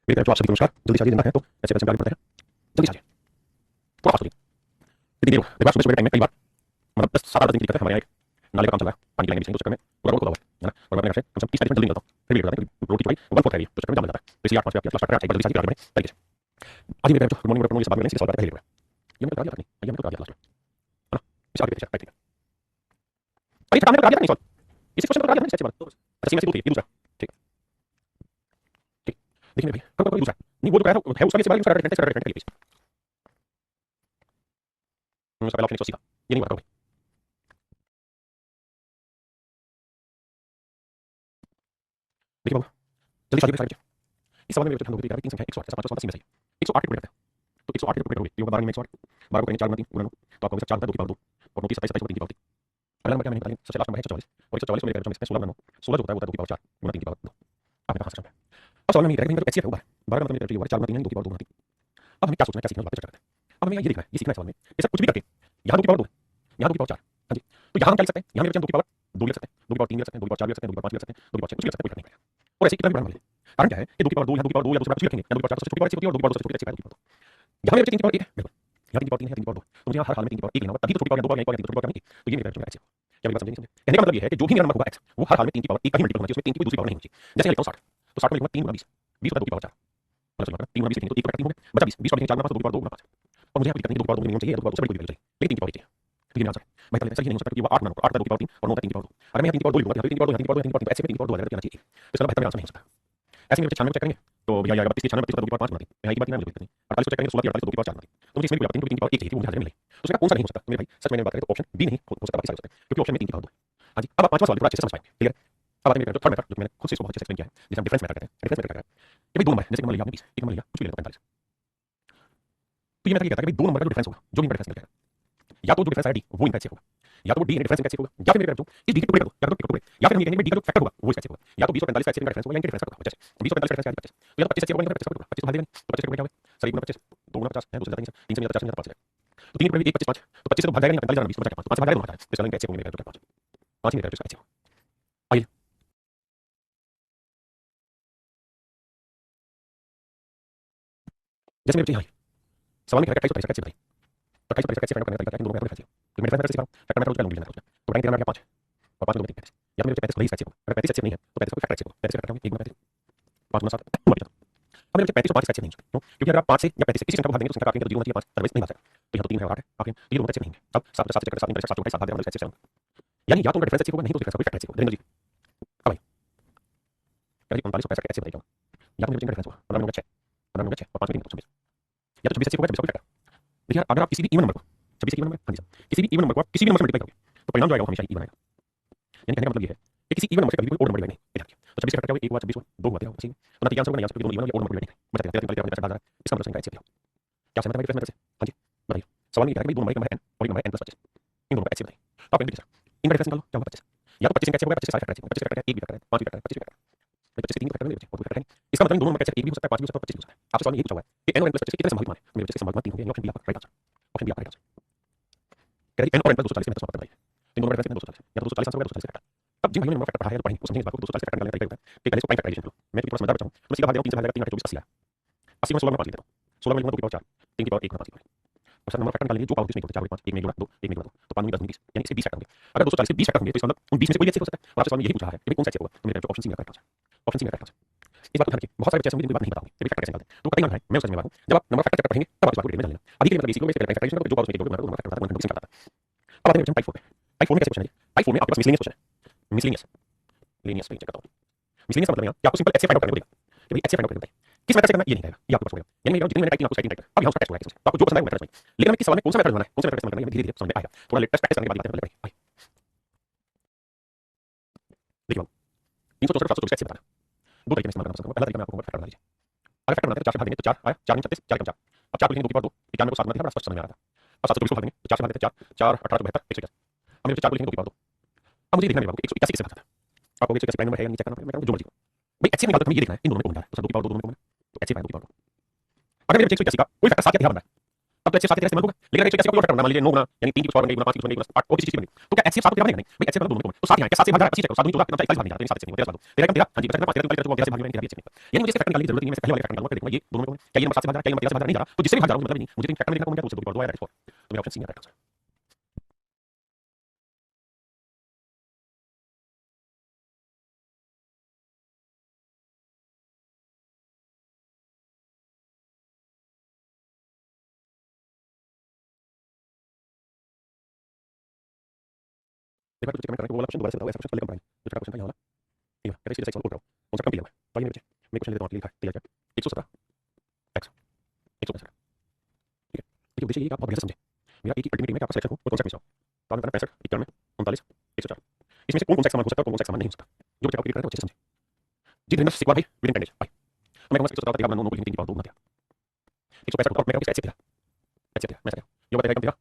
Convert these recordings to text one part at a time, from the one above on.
मेरे जो आप सभी को नमस्कार। जल्दी से आइए, जिंदा है तो ऐसे वैसे आगे बढ़ते हैं। जल्दी से आइए, थोड़ा फास्ट होइए। इतनी देर देखो, सुबह सुबह टाइम में कई बार मतलब 10 7 8 दिन की दिक्कत है। हमारे यहाँ एक नाले का काम चल रहा है, पानी की लाइन बिछाएंगे, उस चक्कर में पूरा रोड खुला हुआ है ना। और मैं अपने घर से कम से कम 30 मिनट जल्दी निकलता हूँ, फिर भी लेट हो जाता है क्योंकि रोड की चौड़ाई 1/4 है, तो चक्कर में जाम लग जाता है। तो इसलिए 8 5 बजे आपके क्लास स्टार्ट करें, जल्दी से आगे बढ़े तरीके से। आज मेरे गुड मॉर्निंग गुड मॉर्निंग, ये सब बात पहले ये मैंने करा दिया था नहीं, ये मैंने करा दिया लास्ट में, है ना। इसे आगे देखिए, राइट। अरे काम मैंने करा दिया था नहीं, सॉरी इसी क्वेश्चन में करा दिया था, सच्ची बात। अच्छा सीमा से दूसरी, ये दूसरा ठीक ठीक। देखिए भाई, कब दूसरा नहीं, वो जो कहा था है उसका भी सवाल, दूसरा रेफरेंस करिए प्लीज। उसका पहला ऑप्शन 180 था, ये नहीं बता भाई। देखिए बाबू, जल्दी से आगे। इस सवाल में मेरे ध्यान होगी 3 संख्या 108 ऐसा 5 5 में सही 108 के ऊपर है। तो 108 के ऊपर करोगे, ये 12 में 108, 12 को करेंगे 4 में 3 गुणा 9, तो आपको 4 2 की पावर 2 और 29 27 27 की पावर 3। अगला नंबर क्या मैंने बताया, सबसे लास्ट नंबर है 144 और 144 में लेकर इसमें 16 गुणा 9, 16 जो होता है वो 2 की पावर 4 गुणा 3 की पावर 2। आपने कहा समझ। अब सवाल में ये कह रहा है कि एचसीएफ है ऊपर 12 मतलब मेरे 4 गुणा 3 2 की पावर 2 गुणा 3। अब हमें क्या सोचना है, क्या सीखना है, बात करते हैं। अब हमें ये देखना है, ये सीखना है सवाल में, ये सब कुछ भी करके यहाँ 2 की पावर 2 है, यहाँ 2 की पावर 4। हां जी, तो यहाँ हम क्या लिख सकते हैं, यहाँ मेरे 2 की पावर 2 लिख सकते हैं, 2 की पावर 3 लिख सकते हैं, 2 की पावर 4 लिख सकते हैं, 2 की पावर 5 लिख सकते हैं, 2 की पावर 6 कुछ लिख सकते हैं, कोई फर्क नहीं पड़ेगा। और ऐसे कितना भी बढ़ाना है, कारण क्या है कि 2 की पावर 2 यहाँ 2 की पावर 2 या 2 की पावर 4 लिखेंगे, या 2 की पावर 4 सबसे छोटी पावर 6 होती है और 2 की पावर 2 सबसे छोटी 6 पावर 2। यहाँ मेरे 3 की पावर 1 है, बिल्कुल यहाँ 3 की पावर 3 है, 3 की पावर 2, तो मुझे यहाँ हर हाल में 3 की पावर 1 लेना होगा, तभी तो छोटी पावर 2 पावर 1 पावर 3 छोटी पावर नहीं। तो ये मेरा एक्स है, क्या मेरी बात समझे? कहने का मतलब ये है कि जो भी मेरा नंबर होगा एक्स, वो हर हाल में 3 की पावर 1 का ही मल्टीपल होना चाहिए, उसमें 3 की कोई दूसरी पावर नहीं होनी चाहिए। जैसे मैं लिखता हूँ 60, तो 60 को लिखूंगा 3 गुणा 20, 20 होता है 2 की पावर 4, मतलब चलो 3 गुणा 20 लिखेंगे तो 1 बटा 3 हो गया, बचा 20, 20 को लिखेंगे 4 गुणा 5 तो 2 की पावर 2 गुणा 5। और मुझे यहाँ पे दिक्कत नहीं, 2 की पावर 2 मिनिमम चाहिए, 2 की पावर 2 से बड़ी कोई चाहिए, लेकिन 3 की पावर 1 चाहिए। तो ये मेरा आंसर है भाई। पहले सर ये नहीं हो सकता क्योंकि वो 8 गुणा 8 होता है 2 की पावर 3 और 9 होता है 3 की पावर 2। अगर मैं यहाँ 3 की पावर 2 लिखूंगा, 3 की पावर 2 3 की पावर 2 3 की पावर 2 तो ऐसे में 3 की पावर 2 आ जाएगा, तो चाहिए। तो इसका मतलब आंसर नहीं हो सकता। ऐसे में 96 चेक करेंगे तो भैया आएगा 32 96 2 की पावर 5 गुणा 3, यहाँ एक बात नहीं, मुझे दिक्कत नहीं। 48 चेक करेंगे तो 16 48 2 की पावर 4 गुणा 3, तो मुझे इसमें कोई बात नहीं, 3 की पावर 1 चाहिए थी, वो मुझे हाजिर नहीं मिली। तो उसका कौन सा नहीं हो सकता मेरे भाई, सच में बात करें तो ऑप्शन बी नहीं हो सकता, बाकी सारे हो सकते हैं क्योंकि ऑप्शन में 3 की पावर 2 है। हां जी, अब आप पांचवा सवाल थोड़ा अच्छे से समझ पाएंगे, क्लियर है। अब आते हैं मेरे थर्ड मेथड, जो मैंने खुद से इसको बहुत अच्छे से एक्सप्लेन किया है, जिसे हम डिफरेंस मेथड कहते हैं। डिफरेंस मेथड क्या है कि भाई दो नंबर है, जैसे कि नंबर लिया आपने 20, एक नंबर लिया कुछ भी ले लो 45, तो ये मेथड ये कहता है कि भाई दो नंबर का जो डिफरेंस होगा, जो भी इनका डिफरेंस निकलेगा, या तो जो डिफरेंस है डी वो इनका एक्स होगा, या तो वो डी डिफरेंस इनका एक्स होगा, या फिर मेरे कहता हूं इस डी के टुकड़े कर दो, या तो टुकड़े, या फिर हम ये कहेंगे डी का जो फैक्टर होगा वो इसका एक्स होगा, या तो 20 और 45 का एक्स इनका डिफरेंस होगा या इनके डिफरेंस का होगा 50, 20 और 45 का डिफरेंस क्या है 50, तो या तो 25 एक्स होगा या 50 का होगा, 25 भाग देंगे तो 25 क्या होगा सर 1 गुना 25 2 गुना 50 है, 2 से ज्यादा नहीं सर, 3 से ज्यादा 50 से ज्यादा 5 है, तो 3 के ऊपर 1 25 5 तो 25 से तो भाग जाएगा नहीं, 45 ज्यादा 20 बचा 5 5 से भाग जाएगा दोनों हटा है, तो इसका इनका एक्स होगा मेरे कहता 5 ही मेरे कहता एक्स होगा। आइए जैसे मेरे बच्चे यहाँ सवाल में कह रहा है 28 कैसे बताइए, तो 28 कैसे फाइंड करने का तरीका है, इन दोनों का डिफरेंस है तो मेरे डिफरेंस कैसे फैक्टर मेथड उसका लूंगी लेना उसमें, तो करेंगे 5 और 5 में 35, या तो मेरे 35 भले ही एक्स होगा, अगर 35 एक्स नहीं है तो 35 का फैक्टर एक्स होगा, 35 का फैक्टर 1 गुना 35 5 गुना 7 मर गया। अब मेरे 35 और 5 एक्स नहीं हो सकते क्योंकि अगर आप 5 से या 35 से किसी संख्या को भाग देंगे तो संख्या काटेंगे तो 0 होती है 5 अदरवाइज नहीं भाग सकता, तो यहाँ तो 3 है और 8 है आखिर, तो ये दोनों एक्स नहीं है। अब 7 7 चेक करके 7 7 7 7 भाग देगा मतलब एक्स यानी या तो उनका डिफरेंस एक्स होगा नहीं तो डिफरेंस कोई फैक्टर एक्स होगा। देखेंगे जी अब भाई यानी 39 और 65 एक्स बताइए, या तो मेरे डिफरेंस होगा 15 6 और 5 में 3 या तो 26 एक्स होगा 26 कोई फैक्टर। देखिए अगर आप किसी भी इवन नंबर को 26 के इवन नंबर, हाँ जी सर, किसी भी इवन नंबर को आप किसी भी नंबर से मल्टीप्लाई करोगे तो परिणाम जो आएगा वो हमेशा इवन आएगा। यानी कहने का मतलब ये है कि किसी इवन नंबर से कभी कोई ओड नंबर डिवाइड नहीं इधर। तो 26 का फैक्टर क्या होगा 1 हुआ 26 हुआ 2 हुआ 13 हुआ, तो नतीजा आंसर होगा यहाँ से दोनों इवन या ओड नंबर डिवाइड नहीं बचा 13 13 13 13 इसका मतलब संख्या एक्स है। क्या समझ में आया डिफरेंस से? हाँ जी बताइए। सवाल में ये है कि दो नंबर, एक नंबर n और एक नंबर n + 25, इन दोनों का एक्स बताइए। तो आप कहेंगे सर इनका डिफरेंस निकालो, क्या होगा 25, या तो 25 इनका एक्स होगा 25 सारे फैक्टर एक्स होगा, 25 फैक्टर है 1 भी फैक्टर है 5 भी फैक्टर है 25 भी फैक्टर है, 25 से 3 फैक्टर नहीं बचे और कोई फैक्टर नहीं। इसका मतलब इन दोनों नंबर का एक्स 1 भी हो सकता है 5 भी हो सकता है 25 भी हो सकता है। आपसे सवाल में ये पूछा हुआ है कि n और n + 25 कितने संभावित मान है, तो मेरे 25 संभावित मान 3 होंगे, ऑप्शन बी आपका राइट आंसर, ऑप्शन बी आपका राइट आंसर। कह रही n और n + 240 में समाप्त करवाइए, इन दोनों का डिफरेंस 240 या तो 240 आंसर होगा 240 फैक्टर। अब जिन भाइयों ने नंबर फैक्टर पढ़ा है तो पढ़ेंगे, वो समझेंगे इस बात को 240 फैक्टर निकालने का तरीका होता है कि पहले इसको प्राइम फैक्टराइजेशन करो। मैं थोड़ा समझदार बच्चा हूं तो मैं सीधा भाग जाऊं 3 से भाग जाएगा 3 8 24 80 आया, 80 में 16 में 5 लेता हूं, 16 में 2 की पावर 4 3 की पावर 1 गुणा 5 की पावर। अब सर नंबर फैक्टर निकालेंगे जो पावर इसमें 4 5 1 में जोड़ा 2 1 में जोड़ा 2 तो 5 में 10 में 20 यानी इसके 20 फैक्टर होंगे। अगर 240 के 20 फैक्टर होंगे तो इसका मतलब उन 20 में से कोई एक्स हो सकता है। और आपसे सवाल में यही पूछा है कि कौन सा एक्स होगा, तो मेरा ऑप्शन सी मेरा करेक्ट आंसर, ऑप्शन सी मेरा करेक्ट आंसर। इस बात को ध्यान रखिए, बहुत सारे बच्चे ऐसे होंगे जिनको बात नहीं पता होगी फिर भी फैक्टर कैसे निकालते हैं, तो कई बार है मैं उस समझ में आता हूं जब आप नंबर फैक्टर पढ़ेंगे तब आप इस बात को डिटेल में जानना। अभी के लिए मतलब बेसिक में इसके फैक्टराइजेशन करो जो पावर उसमें जोड़ोगे नंबर फैक्टर होता है 120 निकलता है। अब आते हैं टाइप 4 पे। टाइप 4 में कैसे क्वेश्चन है, टाइप 4 में आपके पास मिसलेनियस क्वेश्चन है, मिसलेनियस लीनियस में चेक करता हूं। मिसलेनियस का मतलब है कि आपको सिंपल एक्स फाइंड आउट करने को देगा कि भाई एक्स फाइंड आउट करना है, किस मेथड से करना है ये नहीं कहेगा, ये आपको पास होगा। यानी मैं जितनी मैंने टाइप किया आपको साइड टाइप अब यहां उसका टेस्ट होगा, तो आपको जो पसंद आए वो मेथड समझिए। लेकिन हमें किस सवाल में कौन सा मेथड बनाना है, कौन सा मेथड करना है, ये धीरे धीरे समझ में आएगा। थोड़ा लेटेस्ट प्रैक्टिस करने के बाद बात करते हैं। देखिए बाबू 364 724 कैसे बताना, दो तरीके में इस्तेमाल करना पसंद करूंगा। पहला तरीका मैं आपको बता बता दीजिए। अगर फैक्टर बनाते हैं तो 4 से भाग देंगे तो 4 आया 4 में 36 4 कम 4, अब 4 को लेंगे 2 की पावर 2 91 को 7 में बड़ा स्पष्ट समझ में आ रहा था। अब 724 को भाग देंगे तो 4 से भाग देते हैं 4 4 18 72 181। अब मेरे 4 को लेंगे 2 की पावर 2, अब मुझे देखना है बाबू 181 किससे भाग जाता है। आपको 181 प्राइम नंबर है या नीचे करना पड़ेगा, मैं कहूं जो मर्जी भाई एक्स निकालते हमें ये देखना है इन दोनों में कौन है, तो 2 की पावर 2 दोनों में कौन है, तो एक्स प्राइम 2 की पावर 2। अगर मेरे 181 का कोई फैक्टर 7 या 13 बन रहा है तब तो एचसीएफ 7 के इस्तेमाल होगा, लेकिन अगर एचसीएफ 7 का मान लीजिए 9 गुना यानी 3 की पावर बन गई गुना 5 की बन गई गुना 8 और किसी चीज की बन गई, तो क्या एचसीएफ 7 के बराबर नहीं? भाई एचसीएफ बराबर दोनों को, तो 7 यहाँ क्या 7 से भाग जाएगा 25 7 दूनी 14 41 भाग नहीं जाता, 7 से नहीं 13 भाग 13 हां जी 5 13 13 से भाग नहीं जाएगा, यानी मुझे इससे फैक्टर निकालने की जरूरत नहीं है, मैं पहले वाले फैक्टर निकालूंगा, देखूंगा ये दोनों में क्या ये नंबर 7 से भाग रहा है, क्या ये नंबर 13 से भाग रहा नहीं जा रहा, तो जिससे भी भाग जा रहा मतलब नहीं, मुझे तो फैक्टर में देखना पड़ेगा, तो 2 की पावर 2 आया, राइट 4, तो मेरा ऑप्शन सी है राइट आंसर। एक बार कमेंट करना कि वो वाला क्वेश्चन दोबारा से बताओ, ऐसा क्वेश्चन पहले कंबाइन जो क्वेश्चन था ये वाला, ठीक है कहते सीधा सॉल्व कर रहा हूं, कौन सा कम किया हुआ है तो ये मेरे बच्चे मैं क्वेश्चन लिखता हूं, लिखा है तैयार किया 117 x 165, ठीक है। देखिए उद्देश्य ये कि आप बहुत बढ़िया से समझे, मेरा एक ही अल्टीमेट में आपका सिलेक्शन हो और कौन सा मिसाओ, तो आपने करना 65 91 39 104, इसमें से कौन कौन सा सामान हो सकता है और कौन सा सामान नहीं हो सकता, जो बच्चा क्लियर करेगा वो अच्छे से समझे। जी धीरेन्द्र सिकवा भाई विद इन 10 डेज भाई, तो मैं कहूंगा 117 तरीका बनाना, 9 को लिखने की पावर 2 बना दिया 165 और मैं कहूंगा इसका एच से मैं क्या ये बताएगा एकदम तेरा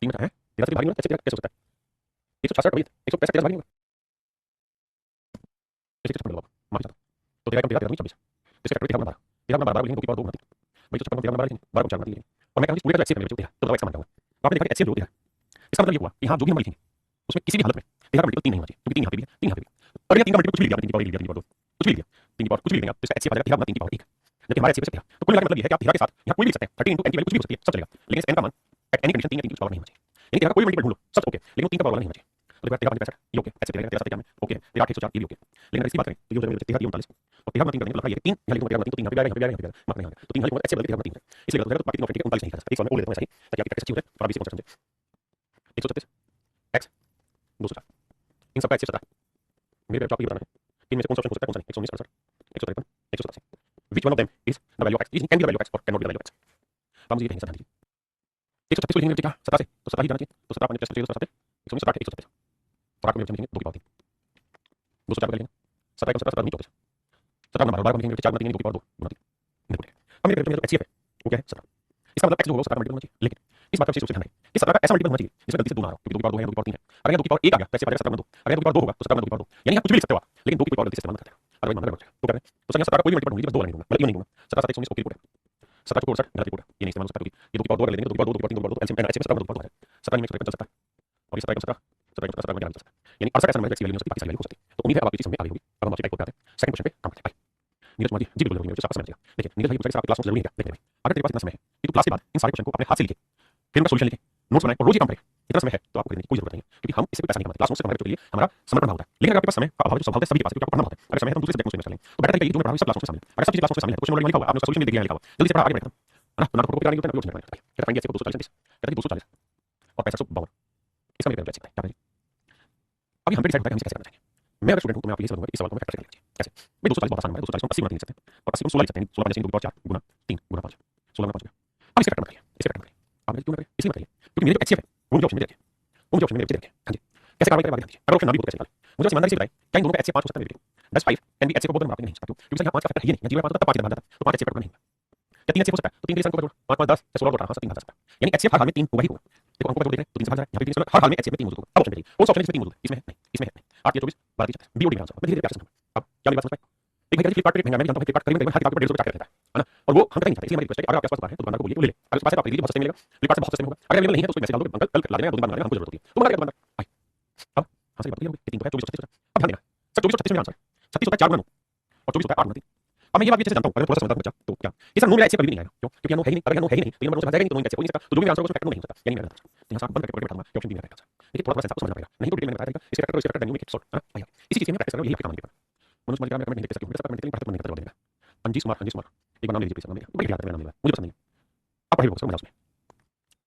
3 में है तेरा से भाग नहीं होगा, कैसे कैसे हो सकता है 166 भाई 165 तेरा भाग नहीं होगा, इसे कितना मतलब माफ चाहता तो तेरा कम तेरा 26 इसके फैक्टर तेरा 12 तेरा 12 लिखेंगे 2 की पावर 2 बनाती भाई, तो 56 तेरा 12 लिखेंगे 12 को 4 बनाती है, और मैं कहूंगा पूरे का एक्सेप्ट करने बच्चे तो बताओ एक्स मान जाओ, तो आपने देखा कि एक्सेप्ट जो है इसका मतलब ये हुआ कि हां जो भी नंबर लिखेंगे उसमें किसी भी हालत में तेरा का मल्टीपल 3 नहीं होना चाहिए, क्योंकि 3 यहां पे भी है 3 यहां पे भी, और ये 3 का मल्टीपल कुछ भी लिया 3 की पावर 1 लिया 3 की पावर 2 कुछ भी लिया 3 की पावर कुछ भी लेंगे आप तो इसका एक्सेप्ट आ जाएगा तेरा 3 की पावर 1, जबकि हमारा एक्सेप्ट से तेरा, तो कुल मिलाकर मतलब ये है कि आप तेरा के साथ यहां कोई भी लिख सकते हैं 13 n की वैल्यू कुछ भी हो सकती है सब चलेगा, लेकिन इस n का मान एट एनी कंडीशन 3 या 3 की पावर नहीं होना चाहिए, यानी तेरा कोई मल्टीपल ढूंढ लो सब ओके, लेकिन 3 का पावर नहीं होना चाहिए, तो तेरा 65 ये ओके एक्सेप्ट करेगा, तेरा 7 ओके तेरा 8 104 ये भी ओके, लेकिन अगर इसकी बात करें तो ये हो जाएगा 13 39 और 13 में 3 करेंगे तो ये 3 यहाँ लिखूंगा 13 3 यहाँ पे आएगा यहाँ पे आएगा मार्क नहीं आएगा, तो 3 यहाँ लिखूंगा एक्सेप्ट करके 13 इसलिए तो बाकी 39 नहीं कर सकता, एक सवाल में और लेता हूं ऐसा ही ताकि आपकी प्रैक्टिस अच्छी हो जाए और आप इसी को समझे। 136 x 204 इन सबका एक्सेप्ट मेरे आपको ये बताना है इनमें से कौन सा ऑप्शन हो सकता है, कौन सा नहीं, 119 153 153 which one of them is the value of x, this can be the value of x or cannot be the value of x, तो मुझे ये कहीं से ध्यान दीजिए 136 को लिखेंगे बच्चे क्या 17 से तो 17 ही जाना चाहिए, तो 17 5 चाहिए तो 17 119 17 136 और आगे में लिखेंगे 2 की पावर 3 204 का लेंगे 17 को 17 17 17 नंबर 12 को लिखेंगे 4 बनेंगे 2 की पावर 2 गुना 3 अब मेरे पेपर में जो एचसीएफ है वो क्या है 17, इसका मतलब x जो होगा 17 मल्टीपल होना चाहिए, लेकिन इस बात का विशेष रूप से ध्यान रखें कि 17 का ऐसा मल्टीपल होना चाहिए जिसमें गलती से 2 ना आ रहा हो, क्योंकि 2 की पावर 2 है 2 की पावर 3 है, अगर 2 की पावर 1 आ गया तो ऐसे आ जाएगा 17 में 2, अगर 2 की पावर 2 होगा तो 17 में 2 की पावर 2, यानी आप कुछ भी लिख सकते हो लेकिन 2 की पावर गलती से इस्तेमाल मत करना, अगर मान लो तो करें तो सर 17 का कोई भी मल्टीपल नहीं, बस 2 नहीं दूंगा मतलब ये नहीं दूंगा 17 7 119 ओके रिपोर्ट है 17 को 67 गलत रिपोर्ट है, ये नहीं इस्तेमाल हो सकता क्योंकि ये 2 की पावर 2 अगर लेंगे तो 2 की पावर 2 2 की पावर 3 2 की पावर 2 एलसीएम एचसीएफ 17 में 2 की पावर 2 आ जाएगा 17 में 153 चल सकता है और ये 17 का 17 17 में 17 यानी 68 का ऐसा नंबर एक्स वैल्यू हो सकती है, बाकी सारी वैल्यू हो सकती है, तो उम्मीद है आप आपकी चीज समझ में आ गई होगी। अब हम आपसे टाइप करते हैं सेकंड क्वेश्चन पे काम करते हैं भाई नीरज कुमार जी बिल्कुल जरूरी है मुझे आपका समझ आएगा, देखिए नीरज भाई पूछा कि आपकी क्लास नोट्स जरूरी है क्या, देखिए भाई अगर तेरे पास इतना समय है कि तू क्लास के बाद इन सारे क्वेश्चन को अपने हाथ से लिखे फिर उनका सॉल्यूशन लिखे नोट्स बनाए और रोज ये काम करे, इतना समय है तो आपको खरीदने की कोई जरूरत नहीं है, क्योंकि हम इससे कोई पैसा नहीं कमाते, क्लास नोट्स से हमारे बच्चों के लिए हमारा समर्पण होता है, लेकिन अगर आपके पास समय का अभाव है तो स्वभाव है सभी के पास है क्योंकि आपको पढ़ना होता है, अगर समय है तो हम दूसरे सब्जेक्ट में चलेंगे तो बेटर तरीका ये जो मैं पढ़ा हूं सब क्लास नोट्स में शामिल है, अगर सब चीज क्लास नोट्स में शामिल है तो क्वेश्चन लिखा हुआ आपने सॉल्यूशन भी देख लिया लिखा हुआ जल्दी से पढ़ा आगे बढ़ते है ना, तो नाटक को कराने के लिए क्वेश्चन बनाएंगे कहता पाएंगे ऐसे को 240 कहता है 240 और 6552 इसका मेरे पेपर चेक करें, अभी हम पे डिसाइड होता है हम इसे कैसे करना चाहिए, मैं अगर स्टूडेंट हूं तो मैं आपके लिए समझाऊंगा इस सवाल को मैं फैक्टर करके कैसे, भाई 240 बहुत आसान है 240 को 80 गुना 3 लिख सकते हैं और 80 को 16 लिख सकते हैं, 16 5 2 की पावर 4 गुना 3 गुना 5 16 में 5 गया, अब इसे फैक्टर करिए इसे फैक्टर करिए, आप क्यों करें इसलिए बताइए क्योंकि मेरे जो एचसीएफ है वो मुझे ऑप्शन में दे रखिए, वो मुझे ऑप्शन में दे रखिए हां जी कैसे कार्रवाई करें आगे, अगर ऑप्शन ना भी हो तो कैसे निकालें, मुझे बस ईमानदारी से बताइए क्या इन दोनों का एचसीएफ 5 हो सकता है मेरे, दैट्स 5 कैन बी एचसीएफ को बोलते हैं नहीं सकता क्योंकि सर यहां 5 का फैक्टर है ही नहीं, जीरो 5 होता है 5 इधर जाता तो 5 एचसीएफ का नहीं होगा, क्या 3 एचसीएफ हो सकता है तो 3 के लिए संख्या को जोड़ 5 5 10 या 16 जोड़ हां 3 आ सकता है, यानी एचसीएफ हर हाल में 3 होगा ही होगा, देखो हमको देख रहे हैं तो 3 से भाग जा रहा है यहां पे 3 हर हाल में एचसीएफ में 3 मौजूद होगा, अब ऑप्शन बताइए कौन सा ऑप्शन इसमें 3 मौजूद है, इसमें है नहीं इसमें है नहीं 8 या 24 12 की बी और डी का आंसर, मैं धीरे-धीरे समझ अब क्या मेरी बात समझ पाए, एक भाई फ्लिपकार्ट पे महंगा मैं जानता हूं फ्लिपकार्ट करीबन हर किताब पर 150 रुपए काट रहता है ना, और वो हम कहीं नहीं चाहते, इसलिए हमारी रिक्वेस्ट है अगर आपके पास दुकान है तो दुकानदार को बोलिए वो ले ले, अगर उसके पास है तो आप खरीद लीजिए बहुत सस्ते मिलेगा, फ्लिपकार्ट से बहुत सस्ते में होगा, अगर अवेलेबल नहीं है तो उसको मैसेज डाल दो अंकल कल ला देना 2 दिन बाद ला देना हमको जरूरत होती है, तो मगर दुकानदार आए अब हां सही बात है 3 तो है 24 36 अब ध्यान देना सर 24 36 में आंसर 36 होता है 4 गुना 9 और 24 होता है 8 गुना 3, अब मैं ये बात भी अच्छे से जानता हूं अगर थोड़ा सा समझदार बच्चा तो क्या ये सर नो मेरा ऐसे कभी नहीं आएगा क्यों, क्योंकि नो है ही नहीं, अगर नो है ही नहीं तो ये नंबर रोज आ जाएगा नहीं तो नो कैसे हो नहीं सकता, तो जो भी आंसर होगा उसमें फैक्टर नहीं हो सकता, यानी मेरा आंसर यहां से आप बंद करके बैठाऊंगा कि ऑप्शन बी मेरा आंसर, देखिए थोड़ा थोड़ा सेंस आपको समझना पड़ेगा नहीं तो डिटेल में बताया जाएगा इसके फैक्टर देंगे मेक इट सॉर्ट हां इसी चीज में प्रैक्टिस करो यही आपके काम आएगा, मनोज मलिक मैं कमेंट नहीं देख सकता हूं मेरे साथ कमेंट नहीं पढ़ते तो देगा अंजी कुमार एक बार नाम ले लीजिए प्लीज, नाम बड़ी याद है नाम लेना मुझे पसंद नहीं है, आप पढ़िए बुक मजा उसमें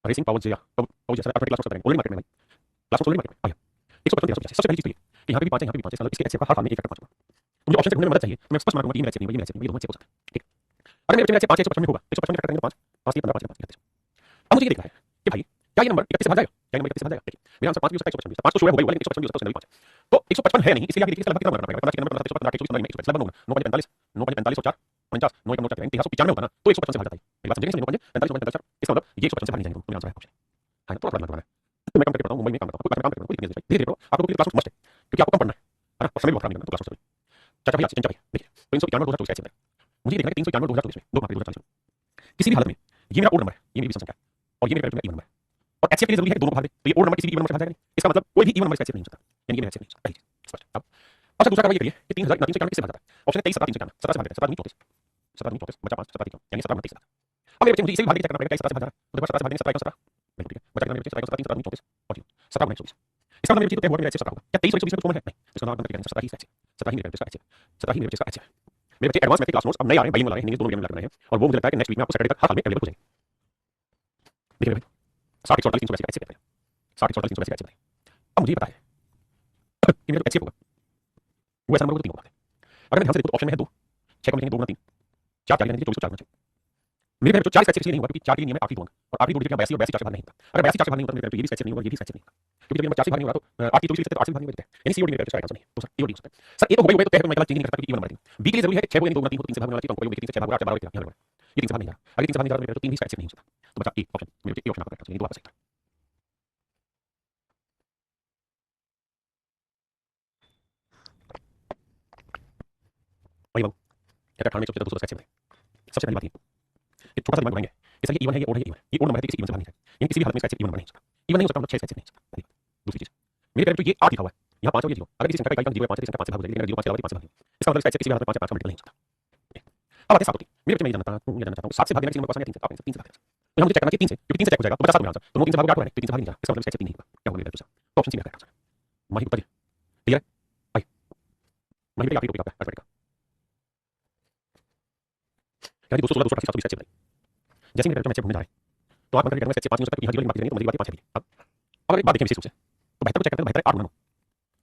रेसिंग पावर जिया पावर जैसा अपने क्लास में करेंगे ओनली मार्केट में भाई क्लास में ओनली मार्केट में आया 155 सबसे पहली चीज तो ये कि यहां पे भी 5 है यहां पे भी 5 है, इसके एचसीएफ का हर हाल में एक फैक्टर 5 होगा, तो मुझे ऑप्शन से ढूंढने में मदद चाहिए तो मैं स्पष्ट मारूंगा 3 एचसीएफ नहीं ये एचसीएफ नहीं, ये दोनों एचसीएफ हो सकते हैं, ठीक अगर मेरे बच्चे में 5 155 में होगा 155 में फैक्टर करेंगे 5 5 3 15 5 5 अब मुझे ये देखना है कि भाई क्या ये नंबर 31 से भाग जाएगा, क्या ये नंबर 31 से भाग जाएगा, देखिए मेरा आंसर 5 भी हो सकता है 155 5 तो शो है होगा लेकिन 155 भी हो सकता है 5, तो 155 है नहीं इसलिए आगे देखिए इसका लगभग कितना करना पड़ेगा 50 के नंबर 155 124 15 125 लगभग होगा 9 45 9 45 और 4 50 9 का 9 395 होगा ना, तो 155 से भाग जाता है, मेरी बात समझेंगे 9 45 इसका मतलब ये 155 से भाग नहीं जाएंगे, तो मेरा आंसर है ऑप्शन है ना, थोड़ा थोड़ा बनाना है मैं काम करके बताऊं मुंबई में काम करता हूं कोई काम करता हूं कोई दिक्कत नहीं, धीरे-धीरे पढ़ो आपको क्लास मस्ट है क्योंकि आपको कम पढ़ना है ना, और समय भी बहुत खराब नहीं करना, तो क्लास मस्ट चाचा भैया चिंता भैया देखिए 391 2024 का मुझे देखना है 391 2024 में 2 मार्क 2040 में किसी भी हालत में ये मेरा ओड नंबर है, ये मेरी संख्या है, और ये मेरे पेरेंट का इवन नंबर है। और एचसीएफ के लिए जरूरी है दोनों को भाग दे, तो ये ओड नंबर किसी भी इवन नंबर से भाग जाएगा नहीं। इसका मतलब कोई भी इवन नंबर इसका एचसीएफ नहीं हो सकता, यानी ये मेरा एचसीएफ नहीं हो सकता। पहली चीज स्पष्ट। अब अच्छा दूसरा कार्य ये करिए कि 3000 391 किससे भाग जाता है? ऑप्शन है 23 17 391, 17 से भाग देते हैं, 17 17 34 बचा 5 17 यानी 17 23। अब मेरे बच्चे मुझे इसे भी भाग के चेक करना पड़ेगा, 17 से भाग रहा है तो देखो 17 से भाग देंगे 17 17 बिल्कुल ठीक है। बचा मेरे बच्चे 17 17 3 17 34 और 17 19 24। इसका मतलब मेरे बच्चे तो तय हुआ मेरा एचसीएफ 17 होगा। क्या 23 और 120 में कुछ कॉमन है? नहीं, इसका मतलब बंद करके 17 ही इसका एचसीएफ, 17 ही मेरे बच्चे का एचसीएफ, 17 ही मेरे बच्चे का एचसीएफ। मेरे बच्चे एडवांस मैथ क्लास नोट्स अब नए आ रहे हैं, बाइलिंगुअल आ रहे हैं, हिंदी दोनों मीडियम में लग रहे हैं, और वो मुझे लगता है कि नेक्स्ट वीक में आपको सैटरडे तक हर हाल में अवेलेबल हो जाएंगे। देखिए भाई 60 148 382 का एचसीएफ है, 60 148 382 का एचसीएफ है। अब मुझे पता है कि मेरा जो एचसीएफ होगा वो ऐसा नंबर होगा 3 होगा। अगर मैं ध्यान से देखूं तो ऑप्शन में है 2 6 को लिखेंगे 2 गुना 3 4 4 लिखेंगे 24 को 4 गुना 6। मेरे जो 40 का एचसीएफ नहीं होगा क्योंकि 4 के नियम है आखिरी दो अंक, और आखिरी दो डिजिट में 82 और 82 4 से भाग नहीं होता। अगर 82 4 से भाग नहीं होता तो मेरे ये भी एचसीएफ नहीं होगा, ये भी एचसीएफ नहीं होगा, क्योंकि जब नंबर 4 से भाग नहीं होगा तो 8 की 24 से 8 से भाग नहीं होगा, यानी सी और डी मेरे आंसर नहीं है। तो सर ए और डी हो सकता है। सर ए तो होगा ही होगा, तो तय है तो मैं गलत चेंज नहीं कर सकता क्योंकि इवन नंबर है। बी के लिए जरूरी है कि 6 को यानी 2 गुना 3 को 3 से भागने वाला चीज, तो होगा 3 से 6 भाग 8 12 13 ये 3 से भाग नहीं जा रहा। अगर 3 से भाग नहीं जा रहा तो 3 ही एचसीएफ नहीं हो सकता। तो बचा ए ऑप्शन, मेरे ए ऑप्शन आपका करेक्ट है, ये दो आपका सही था। वही बाबू क्या 98 सबसे दूसरा एचसीएफ है। सबसे पहली बात ये कि छोटा सा दिमाग घुमाएंगे कि सर ये इवन है, ये ओड है, ये इवन है, ये ओड नंबर है, किसी इवन से भाग नहीं सकता, यानी किसी भी हालत में इसका एचसीएफ इवन नंबर नहीं हो सकता। इवन नहीं हो सकता मतलब 6 से एचसीएफ नहीं हो सकता। पहली बात। दूसरी चीज मेरे पेरेंट जो ये 8 लिखा हुआ है यहाँ 5 और ये 0, अगर किसी संख्या का इकाई 0 5 है, संख्या 5 से भाग जाएगी, लेकिन 0 5 के अलावा 5 से भाग नहीं, इसका मतलब इसका एचसीएफ किसी भी हालत में 5 का मल्टीपल नहीं हो सकता। अब आते 7 होती मेरे बच्चे मैं ये जानना चाहता हूँ 7 से भागने किसी नंबर को आसान है 3 से, आप 3 से भाग देना। तो हम मुझे चेक करना कि 3 से, क्योंकि 3 से चेक हो जाएगा तो बचा 7 में आंसर, तो 9 3 से भाग 8 हो रहा है, तो 3 से भाग नहीं जा, इसका मतलब इसका एचसीएफ 3 नहीं होगा। क्या होगा मेरा दूसरा? तो ऑप्शन सी मेरा करेक्ट आंसर है। माही उत्तर क्लियर है? आई माही बेटा आखिरी टॉपिक आपका अल्फाबेट का यानी 216 288 720 एचसीएफ। जैसे मेरे बच्चे घूमने जा रहे हैं तो आप बंद करके एचसीएफ 5 नहीं हो सकता क्योंकि यहाँ 0 बाकी रहेंगे, तो मेरी बात 5 है। अब अगर एक बात देखें विशेष रूप से तो 72 को चेक करते हैं, 72 8 गुना 9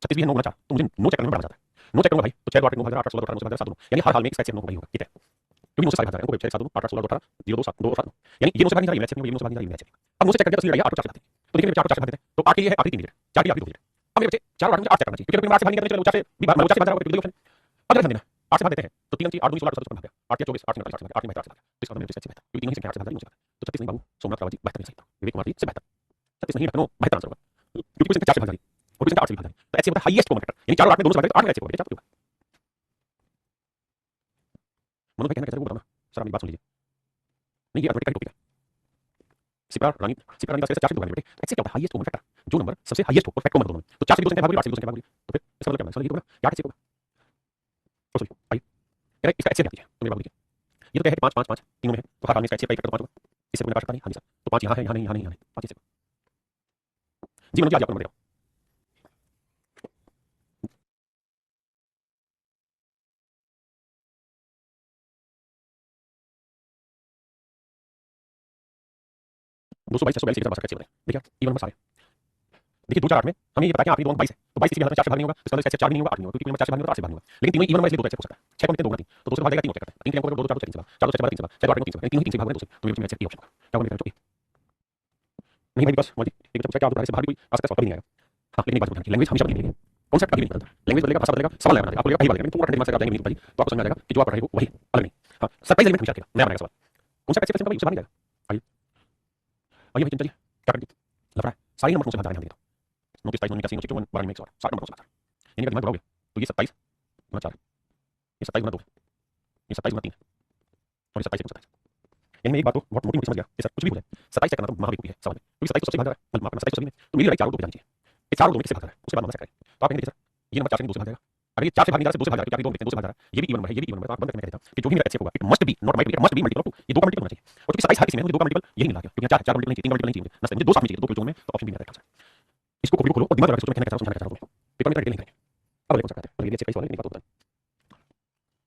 36 भी है 9 गुना 4, तो मुझे 9 चेक करने में बड़ा जाता है। 9 चेक करूंगा भाई तो 6 2 8 9 भाग 8 16 2 8 9 भाग 7 2, यानी हर हाल में इसका एचसीएफ 9 होगा ही होगा, ठीक है? क्योंकि 9 से सारे भाग रहे हैं, उनको 6 7 2 8 8 16 2 18 0 2 7 2 7 यानी ये 9 से भाग नहीं जा रहा है, ये 9 से भाग नहीं जा रहा है। अब 9 से चेक करके असली रही 8 को 4 से भागते हैं, तो देखिए मेरे 4 को 4 से भाग देते हैं, तो 8 के लिए है आखिरी 3 डिजिट, 4 की आखिरी 2 डिजिट। अब मेरे बच्चे 4 और 8 मुझे 8 चेक करना चाहिए, क्योंकि अगर मैं 8 से भाग नहीं करते चलो 4 से भी भाग 4 से भाग रहा होगा, तो ऑप्शन अगर ध्यान देना 8 से भाग देते हैं तो 3 8 2 16 8 भाग गया, 8 के 24 8 से 8 से भाग 8 में 8 से भाग, तो इसका मतलब मेरे बच्चे से बेहतर क्योंकि 3 ही संख्या 8 से भाग रही है, तो 36 नहीं बाबू सोमनाथ रावत जी बेहतर नहीं सही था, विवेक कुमार जी से बेहतर 36 नहीं लखनऊ बेहतर आंसर होगा, क्योंकि कोई संख्या 4 से भाग रही और कोई संख्या 8 से भाग रही, तो एचसीएफ होता है हाईएस्ट कॉमन फैक्टर, यानी 4 और 8 में दोनों से भाग रहे तो 8 में एचसीएफ होगा, 4 होगा। मनोज भाई कहना कैसा बताना सर, मेरी बात सुन लीजिए, नहीं ये अल्फाबेट का टॉपिक है। सिपरा रानी का से 4 से 2 भाग बेटे, एचसीएफ क्या होता है हाईएस्ट कॉमन फैक्टर, जो नंबर सबसे हाईएस्ट हो और फैक्ट कॉमन दोनों में, तो 4 से 2 संख्या भाग रही 8 से 2 संख्या भाग रही, तो फिर इसका मतलब क्या है? ये होगा 8 एचसीएफ होगा। तो चलिए आइए कह रहे इसका एचसीएफ क्या है, तो मेरे बाबू देखिए ये तो क्या है 5 5 5 तीनों में है, तो हर हाल में इसका एचसीएफ का इफेक्ट तो 5 होगा, इससे कोई नकार सकता नहीं, हाँ जी सर, तो 5 यहाँ है, यहाँ नहीं, यहाँ नहीं, यहाँ नहीं, 5 एचसीएफ जी। मनोज जी आज आपको नंबर देगा दो सौ 22 642 के साथ देखिए इवन नंबर सारे देखिए 2 4 8 में हमें ये पता है कि आखिरी दो अंक 22 है, तो 22 किसी भी हालत में 4 से भाग नहीं होगा, इसका मतलब इसका 4 भी नहीं होगा 8 नहीं होगा, क्योंकि नंबर 4 से भाग नहीं होगा तो 8 से भाग नहीं होगा, लेकिन तीनों इवन नंबर इसलिए 2 का एचसीएफ हो सकता है। 6 को 2 गुना 3 तो 2 से भाग जाएगा 3 चेक करते हैं, 3 के अंक को 2 2 4 2 3 से 4 2 6 3 से 6 8 3 से तीनों ही 3 से भाग रहे हैं, तो मेरे एचसीएफ ऑप्शन क्या होगा मेरा? नहीं भाई बस मोदी एक तो क्या से बाहर कोई आ सकता है, कभी नहीं आएगा। हाँ लेकिन एक बात बताइए, लैंग्वेज हमेशा बदलेगी, कॉन्सेप्ट कभी नहीं बदलता, लैंग्वेज बदलेगा, भाषा बदलेगा, सवाल नया बनेगा, आपको लगेगा वही बात है, थोड़ा ठंडे दिमाग से आप जाएंगे भाई तो आपको समझ आ जाएगा कि जो आप पढ़ रहे हो वही अलग नहीं। हाँ सरप्राइज एलिमेंट हमेशा रखेगा, नया बनेगा सवाल, कौन सा एचसीएफ उससे भाग नहीं जाएगा। आइए आइए भाई चलिए क्या करेंगे, लग रहा है सारे नंबर कौन से भाग जाएंगे, नो 27 नो 81 नो 51 12 में 108 60 नंबर कौन से भाग, यानी अगर दिमाग बढ़ाओगे तो ये 27 गुना 4 ये 27 गुना 2 ये 27 गुना 3 और ये 27 गुना 27, यानी मैं एक बात को बहुत मोटी मोटी समझ गया कि सर कुछ भी हो जाए 27 चेक करना तो महाबेवकूफी है सवाल में, क्योंकि 27 तो सबसे भाग रहा है, मतलब मापना 27 सभी में, तो मेरी राइट 4 को जानी चाहिए, ये 4 को 2 में किससे भाग रहा है उसके बाद मामला चेक करें, तो आप कहेंगे सर ये नंबर 4 से 2 से भाग जाएगा, अगर ये 4 से भाग नहीं जा रहा है 2 से भाग रहा है, 2 में 2 से भाग रहा है, ये भी इवन नंबर है, ये भी इवन नंबर है, तो आप बंद करके मैं कहता हूं कि जो भी मेरा एचसीएफ होगा it must be not might be, it must be multiple of 2, ये 2 का मल्टीपल होना चाहिए, और क्योंकि 27 हर किसी में मुझे 2 का मल्टीपल यही मिला गया, क्योंकि 4 मल्टीपल नहीं चाहिए, 3 मल्टीपल नहीं चाहिए, मुझे मुझे 2 साथ में चाहिए, 2 क्यों में, तो ऑप्शन बी मेरा करेक्ट आंसर। इसको कॉपी खोलो और दिमाग लगा के सोचो मैं कहना चाहता हूं, समझाना चाहता हूं, पेपर में डिटेल नहीं करेंगे। अब देखो सकते हैं तो ये अच्छे कई सवाल है, नहीं बात होता है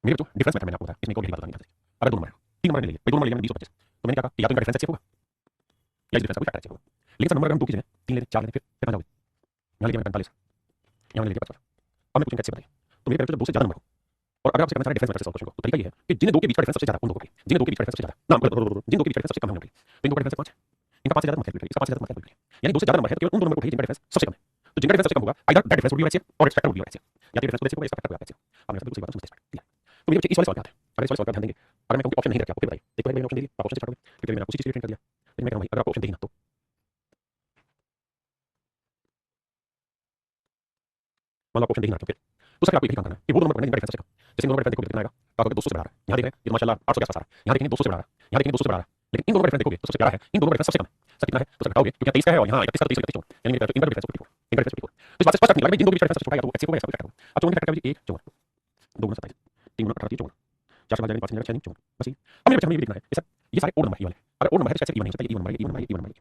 मेरे जो डिफरेंस मैटर मैंने आपको बताया, इसमें कोई बात नहीं करते, अगर 2 नंबर है 3 नंबर ले लिए भाई, 2 नंबर ले लिया मैंने 20 25, तो मैंने कहा कि या तो इनका डिफरेंस एचसीएफ होगा या इस डिफरेंस का कोई फैक्टर एचसीएफ होगा, लेकिन सर नंबर अगर हम 2 की जगह 3 ले लें 4 ले लें फिर कहां जाओगे, यहां ले लिया मैंने 45 यहां ले लिया 50, अब मैं पूछूंगा एचसीएफ बताइए, तो मेरे पेपर में 2 से ज्यादा नंबर हो, और अगर आपसे करना चाहे डिफरेंस मैटर से सॉल्व क्वेश्चन को, तो तरीका ये है कि जिन दो के बीच का डिफरेंस सबसे ज्यादा उन दो को, जिन दो के बीच का डिफरेंस सबसे ज्यादा ना जिन दो के बीच का डिफरेंस सबसे कम है उनके, तो इन दो का डिफरेंस 5 है, इनका 5 से ज्यादा मत कैलकुलेट करिए, इसका 5 से ज्यादा मत कैलकुलेट करिए, यानी 2 से ज्यादा नंबर है तो केवल उन दो नंबर को उठाइए जिनका डिफरेंस सबसे कम है, तो जिनका डिफरेंस सबसे कम होगा either that difference would be HCF or it's factor would be HCF, या तो डिफरेंस को एचसीएफ होगा इसका फैक्टर होगा एचसीएफ। आपने सब दूसरी बात समझते हैं, ठीक है? तो मेरे बच्चे इस वाले सवाल पे आते हैं, अगर इस वाले सवाल का ध्यान देंगे, अगर मैं कहूं कि ऑप्शन नहीं रखे आपको, फिर बताइए देखो मैंने ऑप्शन दे दिया, आप ऑप्शन से स्टार्ट करोगे, क्योंकि मैंने उसी चीज को ट्रेन कर दिया, लेकिन मैं कहूं भाई अगर आप ऑप्शन देंगे ना तो मतलब ऑप्शन देंगे ना तो फिर तो सर आपको यही काम करना है कि वो नंबर पढ़ना जिनका डिफरेंस सबसे कम, जैसे नंबर डिफरेंस देखो कितना आएगा, तो अगर 200 से बढ़ा रहा है, यहां देख रहे हैं ये तो माशाल्लाह 800 के आसपास आ रहा है, यहां देखेंगे 200 से बढ़ा रहा है, यहां देखेंगे 200 से बढ़ा रहा है, लेकिन इन दोनों का डिफरेंस देखोगे तो सबसे प्यारा है, इन दोनों का डिफरेंस सबसे कम है। सर कितना है तो सर घटाओगे क्योंकि 23 का है और यहाँ 31 का 23 का 24 यानी मेरा इनका डिफरेंस 54, इनका डिफरेंस 54। तो इस बात से स्पष्ट नहीं लगा जिन दो के बीच डिफरेंस छोटा है तो एचसीएफ को मैं सब काटूंगा। अब 54 फैक्टर है 1 54 2 गुना 27 3 गुना 18 54 4 से भाग जाएगा 5 6 54 बस ये। अब मेरे बच्चे हमें ये देखना है ये सब ये सारे ओड नंबर ही वाले अगर ओड नंबर है तो एचसीएफ इवन नहीं हो सकता, even number even number even number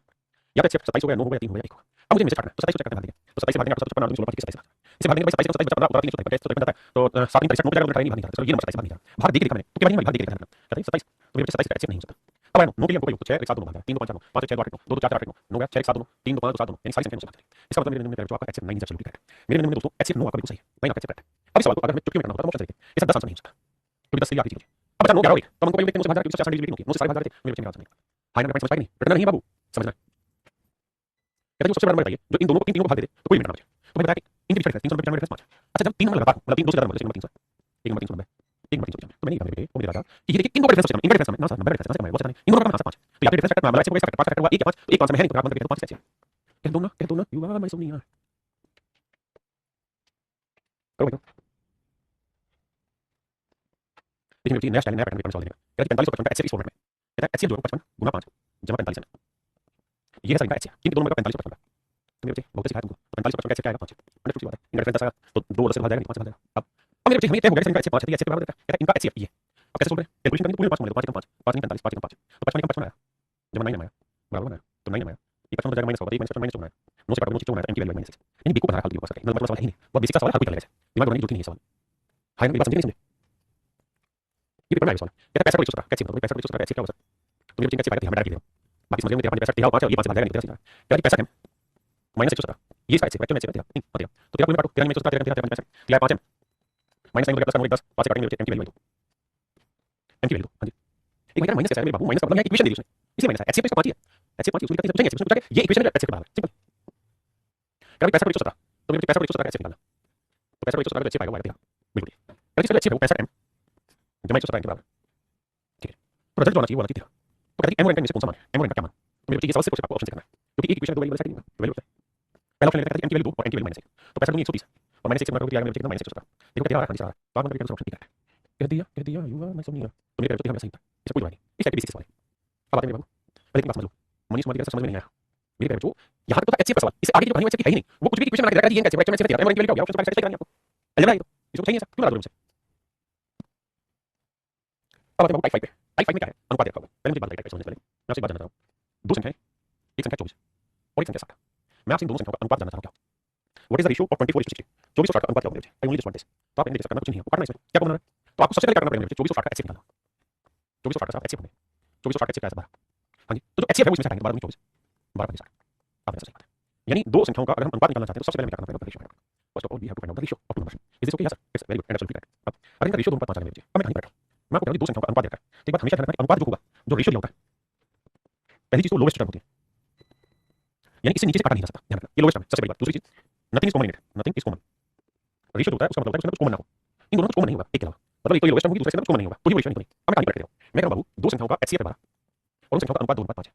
या तो एचसीएफ 27 हो गया 9 हो गया 3 हो गया 1 होगा। अब मुझे इनमें से काटना है तो 27 को काटना है तो 27 से भागेंगे 8 16 16 25 27 इसे भागेंगे भाई 27 को 27 15 15 3 होता है तो 7 3 9 पे जाकर नहीं भाग नहीं ये नंबर 27 भाग नहीं भाग देख के दिखा मैंने तो क्या भाग देख के दिखा कहते हैं 27 तो मेरे 27 का एचसीएफ नहीं हो सकता। अब आया 9 के लिए हमको भाई 6 1 7 2 भाग 3 2 5 9 5 6 2 8 9 2 4 8 9 9 गया 6 1 7 2 3 2 5 2 7 2 यानी सारी संख्याएं हो सकती है। इसका मतलब मेरे नंबर जो आपका एचसीएफ 9 से शुरू करेगा मेरे नंबर में दोस्तों एचसीएफ 9 आपका बिल्कुल सही है 9 आपका एचसीएफ है। अब इस सवाल को अगर हमें चुटकी में करना होता तो ऑप्शन देखिए इसका 10 आंसर नहीं हो सकता क्योंकि 10 से आखिरी चीज अब बचा 9 11 तो हमको देखते हैं 9 से भाग जाएगा 4 से डिवीजन होगी 9 से सारे भाग जाते मेरे बच्चे का आंसर नहीं। हाई नंबर समझ पाएंगे नहीं रटना नहीं बाबू समझना कहते हैं सबसे बड़ा नंबर बताइए जो इन दोनों को इन तीनों को भाग दे तो कोई मिनट ना बचे तो मैं बताया कि इनके बीच डिफरेंस 395 डिफरेंस 5। अच्छा जब 3 नंबर लगा मतलब 3 2 से ज्यादा नंबर जैसे नंबर 300 1 नंबर 390 1 नंबर 395 तो मैंने ये बेटे वो मेरे दादा कि ये देखिए इन दो डिफरेंस सबसे इनका डिफरेंस ना सर नंबर डिफरेंस ना बहुत ज्यादा नहीं इन दोनों का आंसर 5 तो या डिफरेंस फैक्टर मामला से कोई फैक्टर 5 फैक्टर हुआ 1 या 5 1 आंसर में है नहीं तो आप मतलब 5 से कह दो ना यू आर माय सोनिया करो भाई देखिए मेरे नया स्टाइल नया पैटर्न सवाल देगा कहता है 45% का एचसीएफ इस फॉर्मेट में कहता है एचसीएफ जो है 55 गुना 5 जमा 45 है ये है सर इनका एचसीएफ किन दोनों में 45% का तो मेरे बच्चे बहुत सिखाया तुमको तो 45% का एचसीएफ क्या आएगा 5 अंडर सी बात है इनका डिफरेंस आएगा तो 2 10 से भाग जाएगा 5 से भाग जाएगा। अब मेरे बच्चे हमें तय हो गया इनका एचसीएफ 5 है एचसीएफ के बराबर देता है कहता है इनका एचसीएफ ये अब कैसे सोल्व करें कैलकुलेशन करेंगे पूरे 5 मांगे 5 कम 5 5 नहीं 45 5 कम 5 तो 55 कम 55 आया जब 9 आया बराबर आया तो 9 आया ये 55 हो जाएगा -4 ये -4 -4 9 से काटो 9 आया इनकी वैल्यू -6 यानी बीको बना रहा है बीको सर मतलब सवाल है नहीं बहुत बेसिक सा सवाल है हर कोई कर लेगा दिमाग बनाने की जरूरत नहीं है सवाल हाई में बात समझे नहीं समझे ये पेपर में आया सवाल कहता है पैसा को 117 कैसे बताओ पैसा को 117 कैसे क्या होगा सर तो मेरे बच्चे कैसे पाएगा हमें डाल के दो बाकी समझ में तेरा 5 पैसा 5 और ये 5 भाग जाएगा नहीं तेरा क्या पैसा है -117 ये इसका एक्चुअल में तेरा नहीं तेरा तो तेरा कोई में काटो तेरा में 117 तेरा 5 तेरा 5 है -9 हो गया प्लस 9 10 5 से काटेंगे एम की वैल्यू एम की वैल्यू हां जी एक मतलब माइनस कैसे है मेरे बाबू माइनस का मतलब है इक्वेशन दी उसने इसलिए माइनस है एचसीएफ इसका 5 है एचसीएफ 5 उसने कहते हैं एचसीएफ पूछा ये इक्वेशन है एचसीएफ के बराबर सिंपल कभी पैसा को 117 तो मेरे पैसा को 117 का एचसीएफ निकालना तो पैसा को 117 का एचसीएफ आएगा तेरा बिल्कुल कभी चलो एचसीएफ पैसा एम जमा 117 के बराबर ठीक है तो रिजल्ट जो आना चाहिए वो आना चाहिए तो कहते हैं एम और एन में से कौन सा मान है एम और एन का क्या मान तो मेरे ये सवाल से आपको ऑप्शन से करना है क्योंकि एक इक्वेशन दो वैल्यू सेटिंग वैल्यू होता है पहला ऑप्शन लेकर एम की वैल्यू 2 और एन की वैल्यू -1 तो पैसा दूंगी 130 और -6 से गुणा करके मेरे कितना -117 देखो तेरा आ रहा है हां बात मतलब ऑप्शन ठीक है कह दिया यू आर माय सोनिया तो मेरे तो सही था इससे कोई बात नहीं इस टाइप की बेसिक सवाल है अब आते हैं मेरे बाबू पहले की बात समझ लो मनीष मनी का समझ में नहीं आया मेरे जो यहाँ तक तो एचसीएफ का सवाल इससे आगे की जो कहानी एचसीएफ की है ही नहीं वो कुछ भी इक्वेशन बना के रखा है ये एचसीएफ में तेरा एम और एन की वैल्यू क्या होगा ऑप्शन से करनी आपको अलजेब्रा है तो इसको चाहिए सर क्यों लगा दो मुझसे अब आते हैं टाइप 5 पे टाइप 5 में क्या है अनुपात रखा हुआ पहले मुझे बात टाइप समझने पहले मैं आपसे बात जानना चाहूँ दो संख्याएं एक संख्या 24 और एक संख्या 60 मैं आपसे इन दोनों संख्याओं का अनुपात जानना चाहता हूँ क्या what is the ratio of 24:60 24 और 60 का अनुपात क्या होगा I only just want this तो आप इन्हें डिस्कस करना कुछ नहीं है काटना इसमें क्या करना है तो आपको सबसे पहले करना पड़ेगा 24 और 60 का एचसीएफ निकालना 24 और 60 का एचसीएफ होंगे 24 और 60 का एचसीएफ क्या है 12 हां जी तो जो एचसीएफ है वो इसमें से हटाएंगे 12 24 12 60 आप ऐसा सही बात है यानी दो संख्याओं का अगर हम अनुपात निकालना चाहते हैं तो सबसे पहले हमें क्या करना पड़ेगा ratio first of all we have to find out the ratio of two numbers is this okay yes sir it's very good and absolutely correct अब अगर इनका रेशियो दोनों पर 5 आ गया अब मैं कहीं बैठा मैं आपको दो संख्याओं का अनुपात देता है तो एक बात हमेशा ध्यान रखना कि अनुपात जो होगा जो रेशियो दिया होता है पहली चीज तो लोवेस्ट टर्म होती है यानी इससे नीचे से काटा नहीं जा सकता ध्यान रखना ये लोवेस्ट टर्म है सबसे बड़ी बात दूसरी चीज nothing is common in it nothing is common ratio होता है उसका मतलब है कुछ कॉमन ना हो इन दोनों में कुछ कॉमन नहीं होगा एक के अलावा मतलब एक तो ये लोवेस्ट टर्म होगी दूसरे के अंदर कॉमन नहीं होगा तो ये रेशियो नहीं अब मैं कहानी पढ़ते रहो मैं कह रहा हूं बाबू दो संख्याओं का एचसीएफ 12 और उन संख्याओं का अनुपात 2:5 है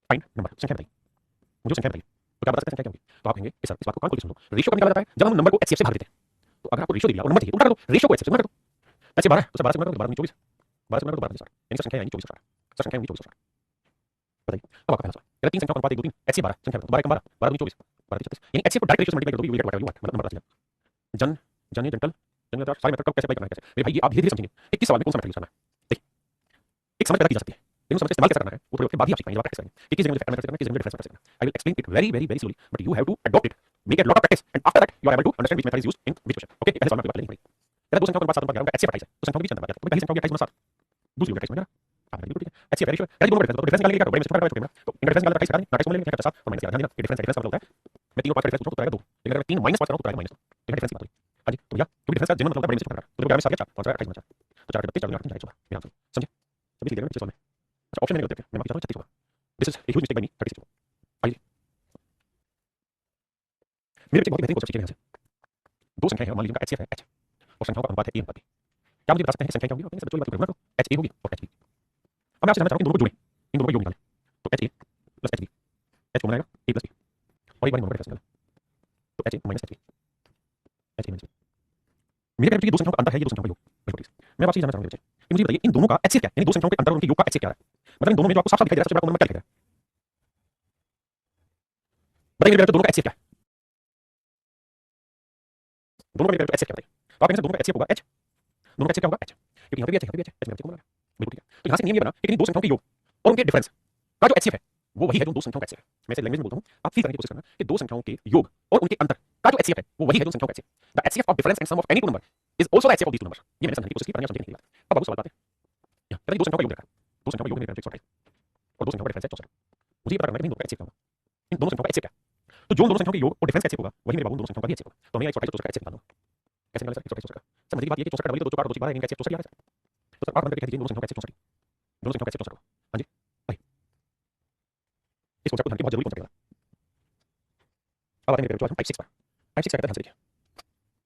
फाइंड नंबर संख्या बताइए मुझे संख्या बताइए तो क्या बता सकते हैं संख्या क्या होगी तो आप कहेंगे इस बात को कान खोल के सुन लो रेशियो कब निकाला जाता है जब हम नंबर को एचसीएफ से भाग देते हैं तो अगर आपको रेशियो दिया और नंबर चाहिए तो उल्टा कर दो रेशियो को एचसीएफ से गुणा कर दो ऐसे 12 तो 12 से गुणा करो 12 24 12 से गुणा करो 12 60 यानी संख्या यानी 24 60 संख्या यानी 24 60 बताइए अब आपका पहला सवाल कहता है तीन संख्याओं का अनुपात 1 2 3 एचसीएफ 12 संख्या 12 कम 12 12 2 24 12 36 यानी एचसीएफ को डायरेक्ट रेशियो से मल्टीप्लाई कर दो you get what you want मतलब नंबर आ जाएगा जन जन जंटल जंगल सारे मेथड कैसे अप्लाई करना है कैसे मेरे भाई ये आप धीरे धीरे समझेंगे कि किस सवाल में कौन सा मेथड यूज करना है देखिए एक समझ पैदा की जा सकती है लेकिन समझ इस्तेमाल कैसे करना है वो प्रयोग के बाद ही आप सीख पाएंगे प्रैक्टिस करेंगे कि किस जगह में फैक्टर करना है किस जगह में डिफरेंस करना है I will explain it very very very slowly but you have to adopt it make it lot of practice and after that you are able to understand which method is used in which question okay पहले सवाल में बात लेनी पड़ेगी कहता दो संख्याओं के अनुपात 7 अनुपात 11 का एचसीएफ 28 है तो संख्याओं के बीच अंतर बात तो पहली संख्या होगी 28 7 दूसरी होगी 28 में आप बिल्कुल ठीक है एचसीएफ रेशियो यानी दोनों डिफरेंस तो डिफरेंस निकालने के क्या बड़े में छोटा छोटा तो इनका डिफरेंस निकालना 28 का ना 28 में लेंगे 7 और माइनस ध्यान देना ये डिफरेंस का मतलब होता है मैं 3 और 5 का डिफरेंस पूछूं तो आएगा 2 लेकिन अगर मैं 3 -5 करूं तो आएगा -2 ये डिफरेंस की बात हुई हां जी तो भैया क्योंकि डिफरेंस का जनरल मतलब बड़े में छोटा तो 11 में 7 4 5 28 में 4 तो 4 के 32 4 8 26 मेरा आंसर समझे सभी सीधे में पिछले सवाल में अच्छा ऑप्शन नहीं होते मैं बाकी चाहता हूं 36 होगा this is a huge mistake by me 36 आइए मेरे बच्चे बहुत बेहतरीन कोशिश किए हैं दो संख्याएं हैं मान लीजिए उनका एचसीएफ है एच और संख्याओं का अनुपात है ए अनुपात बी क्या मुझे बता सकते हैं संख्या क्या होगी आपने सब जो बात करूंगा एच ए होगी और एच बी अब मैं आपसे जानना चाहता हूं इन दोनों को जोड़ें इन दोनों का योग निकालें तो h a plus h b h common आएगा ए प्लस बी और एक बार नंबर का निकालें तो h a minus h b h a minus b मेरे कहने दो संख्याओं का अंतर है ये दो संख्याओं का योग बिल्कुल मैं आपसे जानना चाहूंगा बच्चे कि मुझे बताइए इन दोनों का एचसीएफ क्या है यानी दो संख्याओं के अंतर और उनके योग का एचसीएफ क्या है मतलब इन दोनों में जो आपको साफ साफ दिखाई दे रहा है, सबसे बड़ा कॉमन नंबर क्या दिख रहा है? बताइए मेरे दोनों का एचसीएफ क्या है? दोनों का एचसीएफ क्या बताइए? तो आप कहेंगे दोनों का एचसीएफ होगा एच, दोनों का एचसीएफ क्या होगा एच, क्योंकि यहाँ पे भी एच है, यहाँ पे भी एच है, एच में को बोला बिल्कुल ठीक है। तो यहाँ से नियम ये बना कि इन दो संख्याओं के योग और उनके डिफरेंस का जो एचसीएफ है वो वही है जो दो संख्याओं का एचसीएफ है। मैं इसे लैंग्वेज में बोलता हूँ, आप फील करने की कोशिश करना कि दो संख्याओं के योग और उनके अंतर का जो एचसीएफ है वो वही है जो संख्याओं का HCF. The HCF of difference and sum of any two number is also the HCF of these two numbers. ये मैंने समझने की कोशिश की पर समझने की बात। अब बाबू सवाल बात है, यहाँ कहते हैं दो संख्याओं का योग रखा है, दो संख्याओं का योग मेरे 128 और दो संख्याओं का डिफरेंस है 64। मुझे ये पता करना है कि इन दोनों का एचसीएफ क्या होगा, इन दोनों संख्याओं का एचसीएफ क्या है। तो जो दोनों संख्याओं के योग और डिफरेंस का एचसीएफ होगा वही मेरे बाबू दोनों संख्याओं का भी एचसीएफ होगा। तो मैं 128 और 64 का एचसीएफ निकालूंगा। कैसे निकालें सर 128 64 का? समझ की बात ये कि 64 डबल 2 4 2 12 इनका एचसीएफ 64 आ रहा है। तो सर 8 नंबर पे कह दीजिए दोनों संख्याओं का एचसीएफ 64, दोनों संख्याओं का एचसीएफ 64। हां जी भाई, इस कॉन्सेप्ट को ध्यान के बहुत जरूरी कॉन्सेप्ट है। अब आते हैं मेरे जो टाइप 6 पर। टाइप 6 का कहता है ध्यान से देखिए,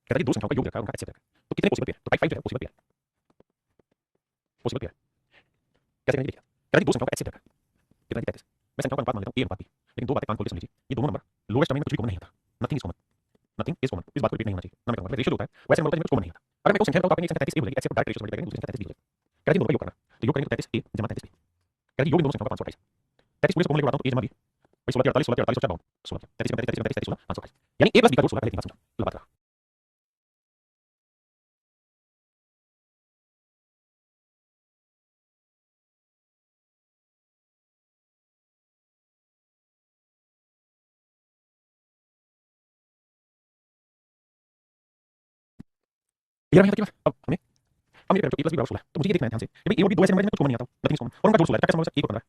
कहता है कि दो संख्याओं का योग रखा है उनका एचसीएफ रखा है। तो कितने पॉसिबल पेयर? तो टाइप 5 जो है पॉसिबल पेयर, पॉसिबल पेयर कैसे करेंगे देखिए। कहता है कि दो संख्याओं का एचसीएफ रखा है कितना 33। मैं संख्याओं का अनुपात मान लेता हूं a अनुपात b, लेकिन दो बातें कान खोल के सुन लीजिए। ये दोनों नंबर लोएस्ट टर्म में कुछ भी कॉमन नहीं आता, nothing is common, nothing is common. इस बात को रिपीट नहीं होना चाहिए ना। मैं कहूंगा रेशियो होता है वैसे नंबर में कुछ कॉमन नहीं आता। अगर मैं कोई संख्या बताऊं आपने एक संख्या 33 a हो जाएगी, एचसीएफ डायरेक्ट रेशियो से करेंगे, दूसरी संख्या 33 b हो जाएगी। कहता है दोनों का योग करना, तो योग करेंगे तो 33 a जमा 33 b। कहता है योग इन दोनों संख्याओं का 528, 33 पूरे से कॉमन लेके बढ़ाता हूं तो a जमा b भाई 16 48 16 48 16 16 33 33 33 16 528, यानी a प्लस b का रूट 16 पहले की बात समझो। लो बात रहा क्लियर है यहाँ तक की बात। अब हमें हम ये करें a प्लस b बराबर 16 तो मुझे ये देखना है ध्यान से कि भाई a और b दो ऐसे नंबर में कुछ कॉमन नहीं आता, नथिंग इज कॉमन, और उनका जोड़ 16 है। क्या कैसे मालूम है? 1 और 15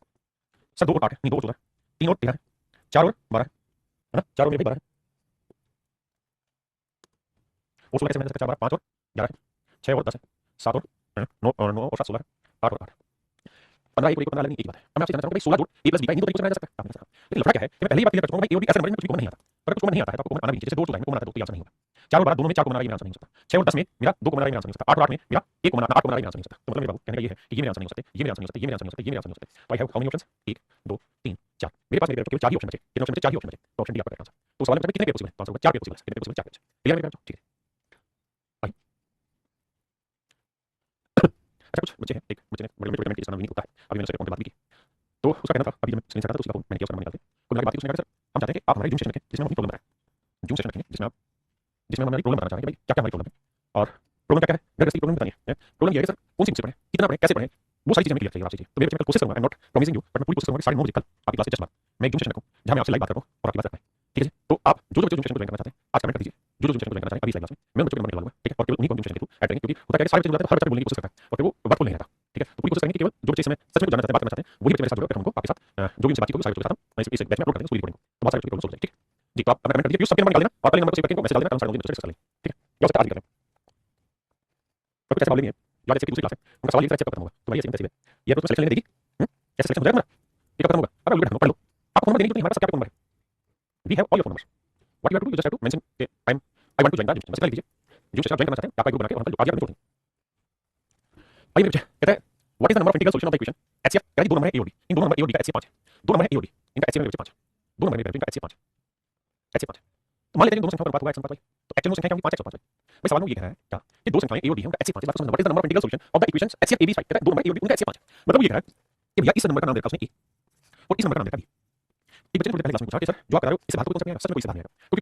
सर 2 और 8 है, नहीं 2 और 14 3 और 13 4 और 12 है ना, 4 और मेरे भाई 12 है और 16 कैसे मैंने 4 12 5 और 11 है, 6 और 10 है, 7 और 9 और 9 और 7 16 है, 8 और 8 15 एक और 15 लगनी एक ही बात है। अब मैं आपसे जानना चाहूंगा भाई 16 जोड़ a प्लस b का इन दो तरीकों से बनाया जा सकता है, आपने कहा। लेकिन लफड़ा क्या है कि मैं पहले ही बात क्लियर कर चुका हूं भाई a और b ऐसे नंबर में कुछ भी कॉमन नहीं आता। अगर कुछ कॉमन नहीं आता है तो आपको कॉमन आना भी चाहिए। जैसे 2 16 में कॉमन आता है तो कोई आंसर नहीं होगा। 4 और 12 दोनों में 4 कॉमन आ रहा है, मेरा आंसर नहीं हो सकता। 6 और 10 में मेरा 2 कॉमन आ रहा है, मेरा आंसर नहीं हो सकता। 8 और 8 में मेरा 1 कॉमन 8 कॉमन आ रहा है, मेरा आंसर नहीं हो सकता। तो मतलब मेरे बाबू कहने का ये है कि ये मेरे आंसर नहीं हो सकते, ये मेरे आंसर नहीं हो सकते, ये मेरे आंसर नहीं हो सकते, ये मेरे आंसर नहीं हो सकते। तो I have how many options? 1 2 3 4। मेरे पास मेरे केवल 4 ही ऑप्शन बचे, कितने ऑप्शन बचे? 4 ही ऑप्शन बचे। तो ऑप्शन डी आपका करेक्ट आंसर। तो सवाल में कितने पेयर पॉसिबल है? तो आंसर होगा 4 पेयर पॉसिबल है। कितने पेयर पॉसिबल? 4 पेयर। क्लियर है मेरे ठीक है भाई। अच्छा कुछ बच्चे हैं, एक बच्चे ने बड़े में कमेंट किया, इसका नाम विनीत होता है। अभी मैंने उससे अकाउंट पे बात की थी तो उसका कहना था, अभी जब मैं स्क्रीन से हटा था तो उसका मैंने किया, उसका नंबर निकाल के कुल मिला के बात की। उसने कहा सर हम चाहते हैं कि आप हमारे जूम सेशन रखें जिसमें हम अपनी प्रॉब्लम बताएं, जूम सेशन रखेंगे जिसमें हम हमारी प्रॉब्लम बताना चाहेंगे भाई क्या क्या हमारी प्रॉब्लम है और प्रॉब्लम क्या क्या है, घर की प्रॉब्लम बतानी है। प्रॉब्लम ये है कि सर कौन सी बुक से पढ़ें, कितना पढ़ें, कैसे पढ़ें, वो सारी चीजें क्लियर चाहिए आपसे जी। तो मेरे बच्चे मैं कोशिश करूंगा, I am not promising you but मैं पूरी कोशिश करूंगा कि 9:30 कल आपकी क्लास से जस्ट बाद मैं एक जूम सेशन रखूं जहां मैं आपसे लाइव बात कर रहा हूं और आपकी बात रखना है, ठीक है जी। तो आप जो बच्चे जूम सेशन को ज्वाइन करना चाहते हैं आज कमेंट कर दीजिए, जो जूम सेशन को ज्वाइन करना चाहते हैं अभी इस लाइव क्लास में मैं उन बच्चों के नंबर निकाल लूंगा, ठीक है। और केवल उन्हीं को जूम सेशन के थ्रू ऐड करेंगे, क्योंकि होता है कि सारे बच्चे जुड़ जाते हैं, हर बच्चा बोलने की कोशिश करता है और फिर वो वर्कफुल नहीं रहता, ठीक है। तो पूरी कोशिश करेंगे कि केवल जो बच्चे इस समय सच में जानना चाहते हैं, बात करना चाहते हैं, वही बच्चे मेरे साथ जुड़े, हमको आपके साथ जो भी उनसे बातचीत होगी सारे बच्चों के साथ हम इस बैच में अपलोड कर देंगे पूरी रिकॉर्डिंग। तो बहुत सारे बच्चों की प्रॉब्लम सॉल्व हो जाएगी, ठीक है जी। तो आप अपना कमेंट कर दीजिए, सबके नंबर निकाल देना और पहले नंबर को सेव करके मैसेज डाल देना, कल 9:30 बजे डिस्कस कर लेंगे, ठीक है। ये हो सकता है आज ही कर लें। तो कुछ ऐसे मामले नहीं है जो आज ऐसे की दूसरी क्लास है उनका सवाल ये तरह खत्म होगा, तो भाई ऐसे इंतजार है ये तो सिलेक्शन लेने देगी, कैसे सिलेक्शन हो जाएगा मेरा, ये खत्म होगा। अब उल्टा पढ़ लो, आपको नंबर देने की तो नहीं, हमारे पास क्या नंबर है, we have all your numbers, what you have to do, you just have to mention के I want to join that, बस लिख दीजिए जो सेशन ज्वाइन करना चाहते हैं, आपका ग्रुप बना के और हम आज अपने जोड़ देंगे। आइए मेरे कहता है what is the number of integral solution of the equation HCF, कहता है दो नंबर है ए और डी, इन दो नंबर ए और डी का एचसीएफ 5 है, दो नंबर है ए और डी इनका एचसीएफ मेरे 5 है, दो नंबर मेरे इनका एचसीएफ 5 है, एचसीएफ 5 है। तो मान लेते हैं दोनों संख्याओं का अनुपात हुआ 1:5, तो एक्चुअल संख्या होंगी 5 1:5। भाई सवाल में ये कह रहा है क्या कि दो संख्याएं ए और डी हैं उनका एचसीएफ 5 है, बात समझना। What is the number of integral solution of the equations HCF a b 5, कहता है दो नंबर ए और डी उनका एचसीएफ 5 है। मतलब वो ये कह रहा है कि भैया इस नंबर का नाम दे रखा उसने ए और इस नंबर का नाम दे रखा बी। एक बच्चे ने पहले क्लास में पूछा कि सर जो आप बता रहे हो इस बात को कौन सा सच में कोई सिद्धांत नहीं है, क्योंकि